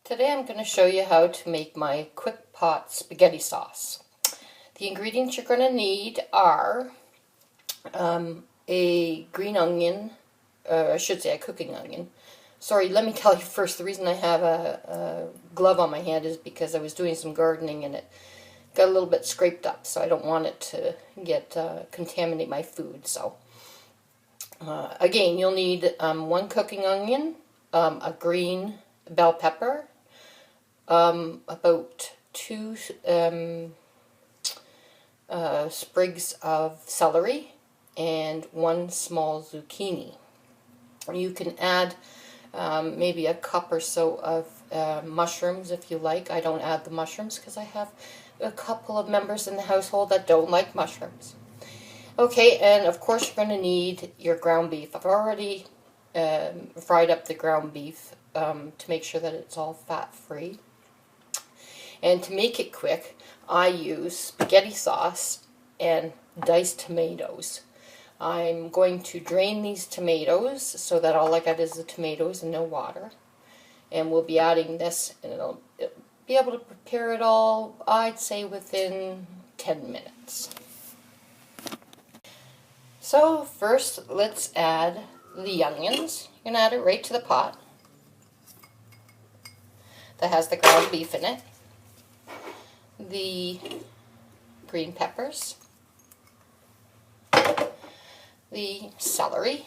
Today I'm going to show you how to make my quick pot spaghetti sauce. The ingredients you're going to need are a green onion, I should say a cooking onion. Sorry, let me tell you first, the reason I have a glove on my hand is because I was doing some gardening and it got a little bit scraped up, so I don't want it to get contaminate my food. So again, you'll need one cooking onion, a green bell pepper, about two sprigs of celery, and one small zucchini. You can add maybe a cup or so of mushrooms if you like. I don't add the mushrooms because I have a couple of members in the household that don't like mushrooms. Okay, and of course you're going to need your ground beef. I've already fried up the ground beef to make sure that it's all fat-free. And to make it quick, I use spaghetti sauce and diced tomatoes. I'm going to drain these tomatoes so that all I got is the tomatoes and no water. And we'll be adding this, and it'll be able to prepare it all, I'd say, within 10 minutes. So first, let's add the onions. You're going to add it right to the pot that has the ground beef in it. The green peppers, the celery,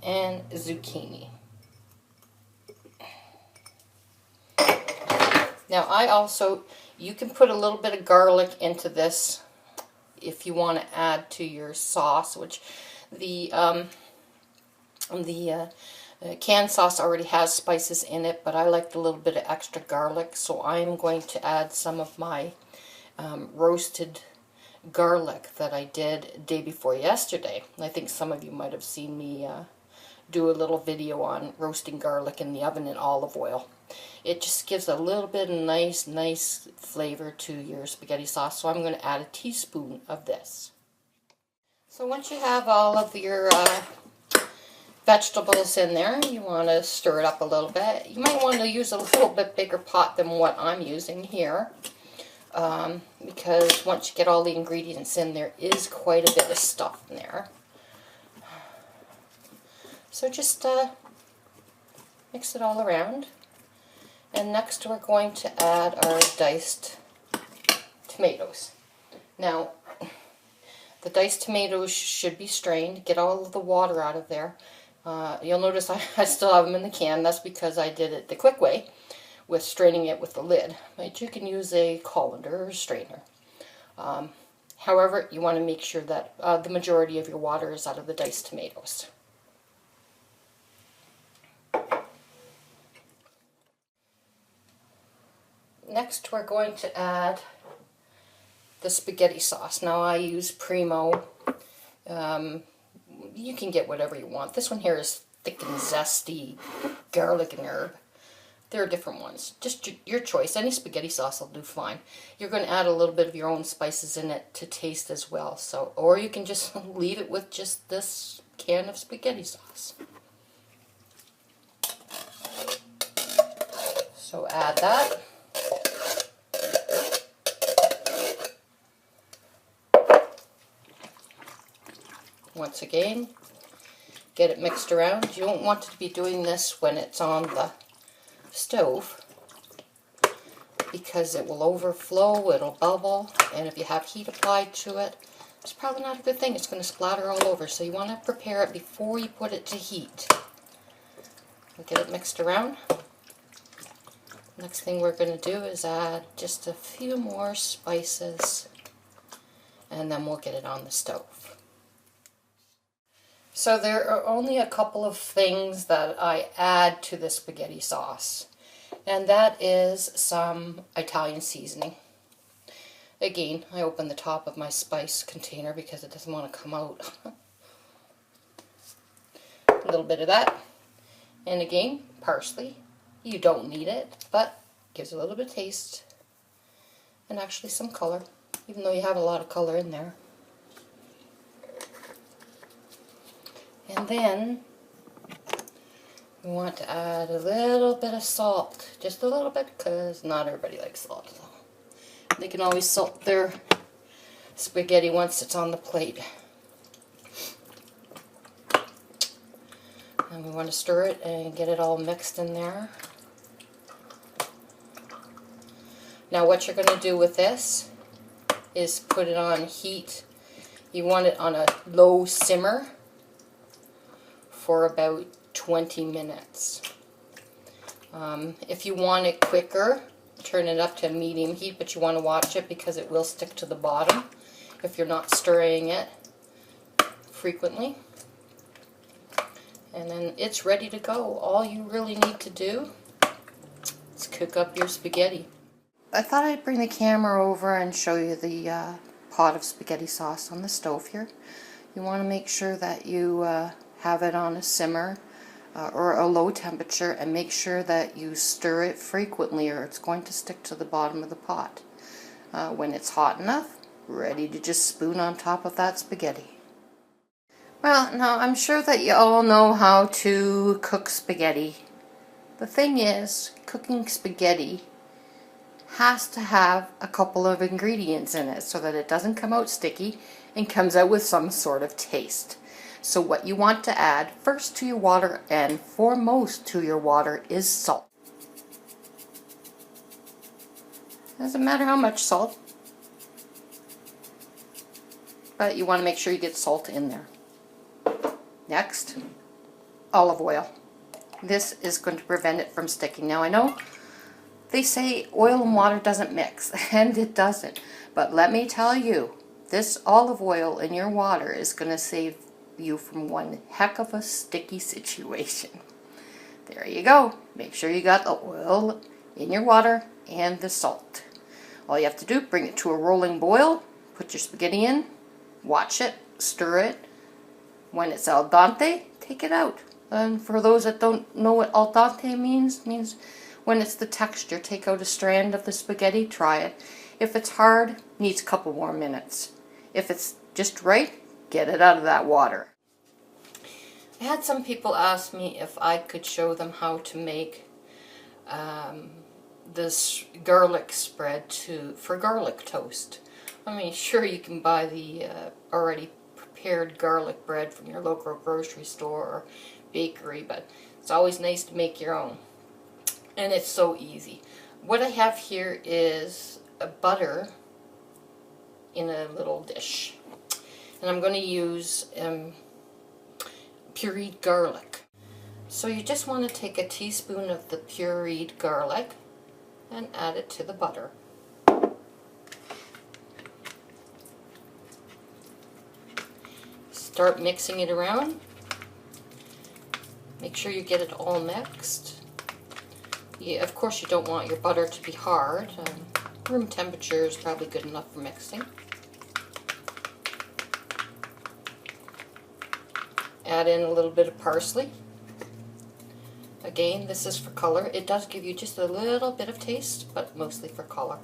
and zucchini. Now you can put a little bit of garlic into this if you want to add to your sauce, which the canned sauce already has spices in it, but I liked a little bit of extra garlic, so I'm going to add some of my roasted garlic that I did day before yesterday. I think some of you might have seen me do a little video on roasting garlic in the oven in olive oil. It just gives a little bit of nice flavor to your spaghetti sauce, so I'm going to add a teaspoon of this. So once you have all of your vegetables in there, you want to stir it up a little bit. You might want to use a little bit bigger pot than what I'm using here, because once you get all the ingredients in, there is quite a bit of stuff in there. So just mix it all around. And next we're going to add our diced tomatoes. Now, the diced tomatoes should be strained. Get all of the water out of there. You'll notice I still have them in the can. That's because I did it the quick way, with straining it with the lid. But you can use a colander or a strainer. However, you want to make sure that the majority of your water is out of the diced tomatoes. Next, we're going to add the spaghetti sauce. Now, I use Primo. You can get whatever you want. This one here is thick and zesty, garlic and herb. There are different ones. Just your choice. Any spaghetti sauce will do fine. You're going to add a little bit of your own spices in it to taste as well. So, or you can just leave it with just this can of spaghetti sauce. So add that. Once again, get it mixed around. You don't want to be doing this when it's on the stove, because it will overflow, it'll bubble, and if you have heat applied to it, it's probably not a good thing. It's going to splatter all over, so you want to prepare it before you put it to heat. Get it mixed around. Next thing we're going to do is add just a few more spices, and then we'll get it on the stove. So there are only a couple of things that I add to the spaghetti sauce, and that is some Italian seasoning. Again, I open the top of my spice container because it doesn't want to come out. A little bit of that, and again, parsley. You don't need it, but it gives a little bit of taste and actually some color, even though you have a lot of color in there. And then We want to add a little bit of salt, just a little bit, because not everybody likes salt. They can always salt their spaghetti once it's on the plate. And we want to stir it and get it all mixed in there. Now what you're going to do with this is put it on heat. You want it on a low simmer for about 20 minutes. If you want it quicker, turn it up to medium heat, but you want to watch it because it will stick to the bottom if you're not stirring it frequently. And then it's ready to go. All you really need to do is cook up your spaghetti. I thought I'd bring the camera over and show you the pot of spaghetti sauce on the stove here. You want to make sure that you have it on a simmer or a low temperature, and make sure that you stir it frequently or it's going to stick to the bottom of the pot. When it's hot enough, ready to just spoon on top of that spaghetti. Well, now I'm sure that you all know how to cook spaghetti. The thing is, cooking spaghetti has to have a couple of ingredients in it so that it doesn't come out sticky and comes out with some sort of taste. So what you want to add first to your water and foremost to your water is salt. Doesn't matter how much salt, but you want to make sure you get salt in there. Next, olive oil. This is going to prevent it from sticking. Now I know they say oil and water doesn't mix, and it doesn't. But let me tell you, this olive oil in your water is going to save you from one heck of a sticky situation. There you go. Make sure you got the oil in your water and the salt. All you have to do, bring it to a rolling boil, put your spaghetti in, watch it, stir it. When it's al dente, take it out. And for those that don't know what al dente means when it's the texture. Take out a strand of the spaghetti, try it. If it's hard, needs a couple more minutes. If it's just right, get it out of that water. I had some people ask me if I could show them how to make this garlic spread for garlic toast. I mean, sure, you can buy the already prepared garlic bread from your local grocery store or bakery, but it's always nice to make your own. And it's so easy. What I have here is a butter in a little dish. And I'm going to use pureed garlic. So you just want to take a teaspoon of the pureed garlic and add it to the butter. Start mixing it around. Make sure you get it all mixed. Yeah, of course you don't want your butter to be hard. Room temperature is probably good enough for mixing. Add in a little bit of parsley. Again, this is for color. It does give you just a little bit of taste, but mostly for color.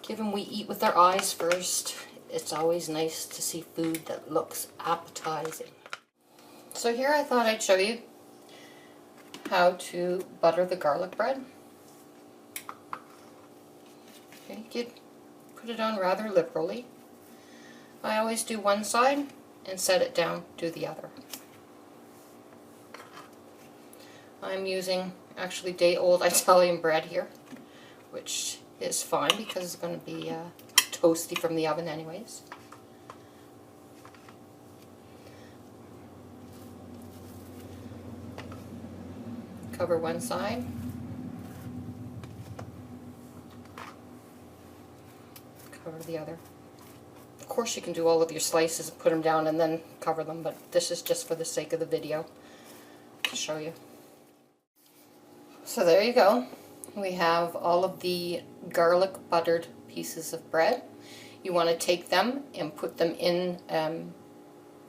Given we eat with our eyes first, it's always nice to see food that looks appetizing. So here I thought I'd show you how to butter the garlic bread. Okay, you put it on rather liberally. I always do one side and set it down, do the other. I'm using actually day-old Italian bread here, which is fine because it's going to be toasty from the oven anyways. Cover one side. Cover the other. Of course you can do all of your slices and put them down and then cover them, but this is just for the sake of the video to show you. So there you go. We have all of the garlic buttered pieces of bread. You want to take them and put them in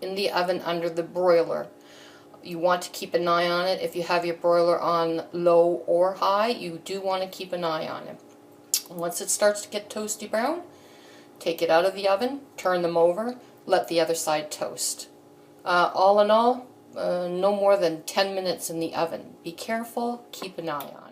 the oven under the broiler. You want to keep an eye on it. If you have your broiler on low or high, you do want to keep an eye on it. Once it starts to get toasty brown, take it out of the oven, turn them over, let the other side toast. All in all, no more than 10 minutes in the oven. Be careful, keep an eye on it.